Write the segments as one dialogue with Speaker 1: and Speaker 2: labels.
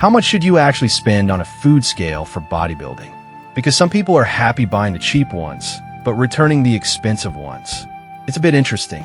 Speaker 1: How much should you actually spend on a food scale for bodybuilding? Because some people are happy buying the cheap ones, but returning the expensive ones. It's a bit interesting.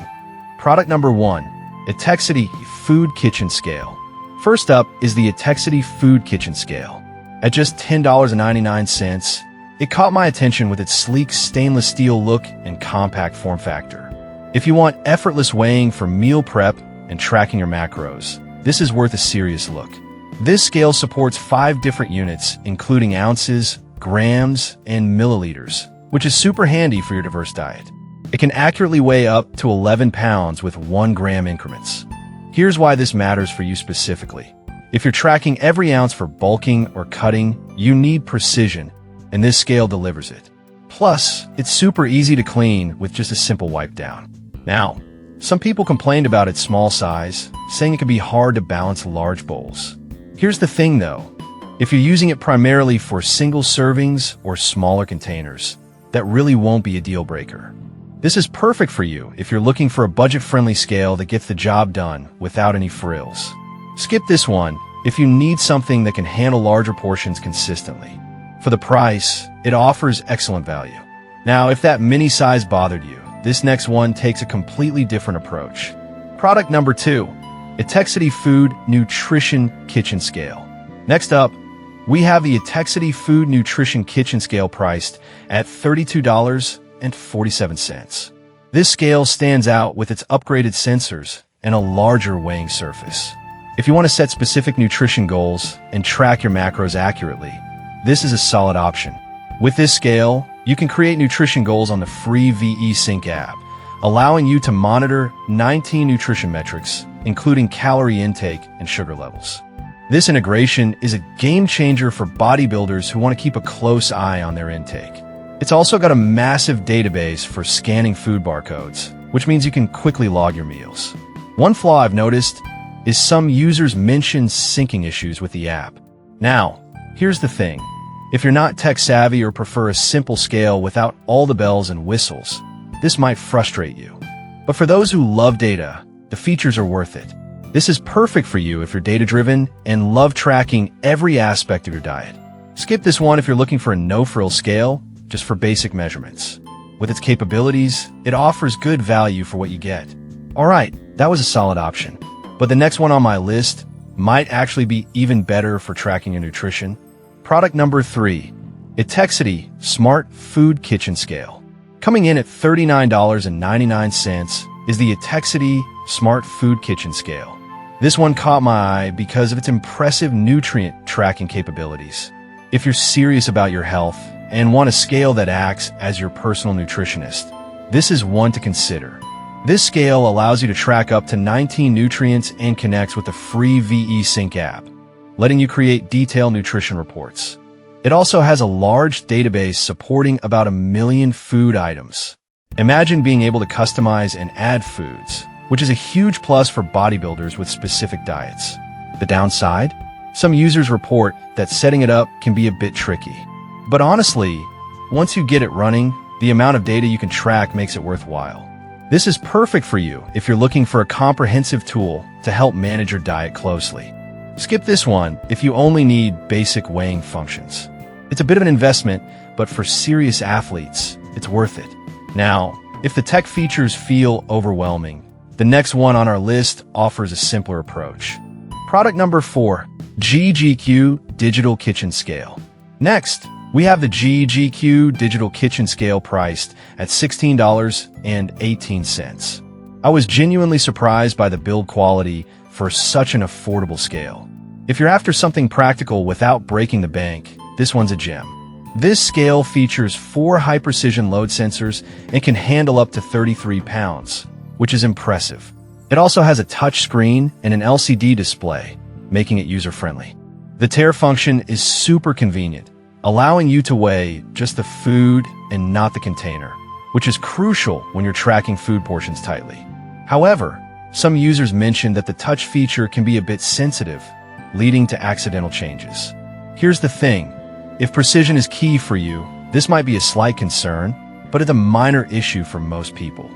Speaker 1: Product number 1, Etekcity Food Kitchen Scale. First up is the Etekcity Food Kitchen Scale. At just $10.99, it caught my attention with its sleek stainless steel look and compact form factor. If you want effortless weighing for meal prep and tracking your macros, this is worth a serious look. This scale supports 5 different units, including ounces, grams, and milliliters, which is super handy for your diverse diet. It can accurately weigh up to 11 pounds with 1 gram increments. Here's why this matters for you specifically. If you're tracking every ounce for bulking or cutting, you need precision, and this scale delivers it. Plus, it's super easy to clean with just a simple wipe down. Now, some people complained about its small size, saying it can be hard to balance large bowls. Here's the thing though, if you're using it primarily for single servings or smaller containers, that really won't be a deal breaker. This is perfect for you if you're looking for a budget-friendly scale that gets the job done without any frills. Skip this one if you need something that can handle larger portions consistently. For the price, it offers excellent value. Now, if that mini size bothered you, this next one takes a completely different approach. Product number 2, Etekcity Food Nutrition Kitchen Scale. Next up, we have the Etekcity Food Nutrition Kitchen Scale priced at $32.47. This scale stands out with its upgraded sensors and a larger weighing surface. If you want to set specific nutrition goals and track your macros accurately, this is a solid option. With this scale, you can create nutrition goals on the free VE Sync app, allowing you to monitor 19 nutrition metrics, including calorie intake and sugar levels. This integration is a game changer for bodybuilders who want to keep a close eye on their intake. It's also got a massive database for scanning food barcodes, which means you can quickly log your meals. One flaw I've noticed is some users mention syncing issues with the app. Now, here's the thing. If you're not tech savvy or prefer a simple scale without all the bells and whistles, this might frustrate you. But for those who love data, the features are worth it. This is perfect for you if you're data-driven and love tracking every aspect of your diet. Skip this one if you're looking for a no-frill scale, just for basic measurements. With its capabilities, it offers good value for what you get. Alright, that was a solid option. But the next one on my list might actually be even better for tracking your nutrition. Product number 3, Etekcity Smart Food Kitchen Scale. Coming in at $39.99 is the Etekcity Smart Food Kitchen Scale. This one caught my eye because of its impressive nutrient tracking capabilities. If you're serious about your health and want a scale that acts as your personal nutritionist, this is one to consider. This scale allows you to track up to 19 nutrients and connects with the free VE Sync app, letting you create detailed nutrition reports. It also has a large database supporting about 1 million food items. Imagine being able to customize and add foods, which is a huge plus for bodybuilders with specific diets. The downside? Some users report that setting it up can be a bit tricky. But honestly, once you get it running, the amount of data you can track makes it worthwhile. This is perfect for you if you're looking for a comprehensive tool to help manage your diet closely. Skip this one if you only need basic weighing functions. It's a bit of an investment, but for serious athletes, it's worth it. Now, if the tech features feel overwhelming, the next one on our list offers a simpler approach. Product number 4, GGQ Digital Kitchen Scale. Next, we have the GGQ Digital Kitchen Scale priced at $16.18. I was genuinely surprised by the build quality for such an affordable scale. If you're after something practical without breaking the bank, this one's a gem. This scale features 4 high-precision load sensors and can handle up to 33 pounds, which is impressive. It also has a touch screen and an LCD display, making it user-friendly. The tare function is super convenient, allowing you to weigh just the food and not the container, which is crucial when you're tracking food portions tightly. However, some users mentioned that the touch feature can be a bit sensitive, leading to accidental changes. Here's the thing. If precision is key for you, this might be a slight concern, but it's a minor issue for most people.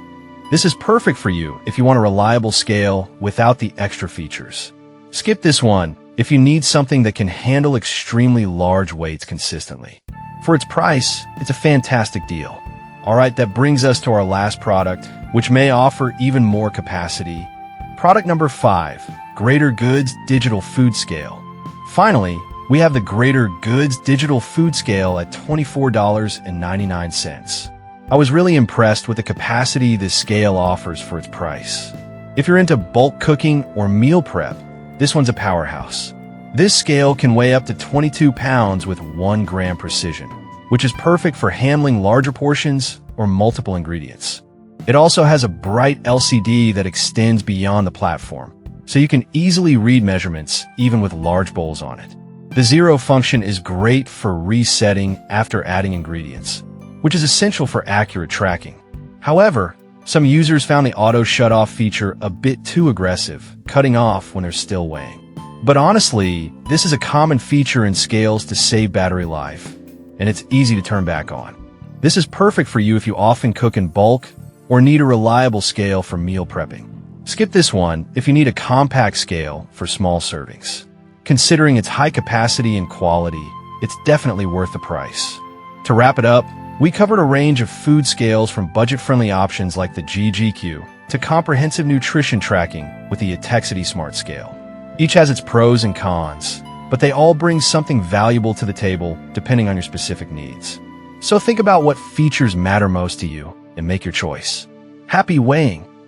Speaker 1: This is perfect for you if you want a reliable scale without the extra features. Skip this one if you need something that can handle extremely large weights consistently. For its price, it's a fantastic deal. Alright, that brings us to our last product, which may offer even more capacity. Product number 5, Greater Goods Digital Food Scale. Finally, we have the Greater Goods Digital Food Scale at $24.99. I was really impressed with the capacity this scale offers for its price. If you're into bulk cooking or meal prep, this one's a powerhouse. This scale can weigh up to 22 pounds with 1 gram precision, which is perfect for handling larger portions or multiple ingredients. It also has a bright LCD that extends beyond the platform, so you can easily read measurements even with large bowls on it. The zero function is great for resetting after adding ingredients, which is essential for accurate tracking. However, some users found the auto shut-off feature a bit too aggressive, cutting off when they're still weighing. But honestly, this is a common feature in scales to save battery life, and it's easy to turn back on. This is perfect for you if you often cook in bulk or need a reliable scale for meal prepping. Skip this one if you need a compact scale for small servings. Considering its high capacity and quality, it's definitely worth the price. To wrap it up, we covered a range of food scales from budget-friendly options like the GGQ to comprehensive nutrition tracking with the Etekcity Smart Scale. Each has its pros and cons, but they all bring something valuable to the table depending on your specific needs. So think about what features matter most to you and make your choice. Happy weighing!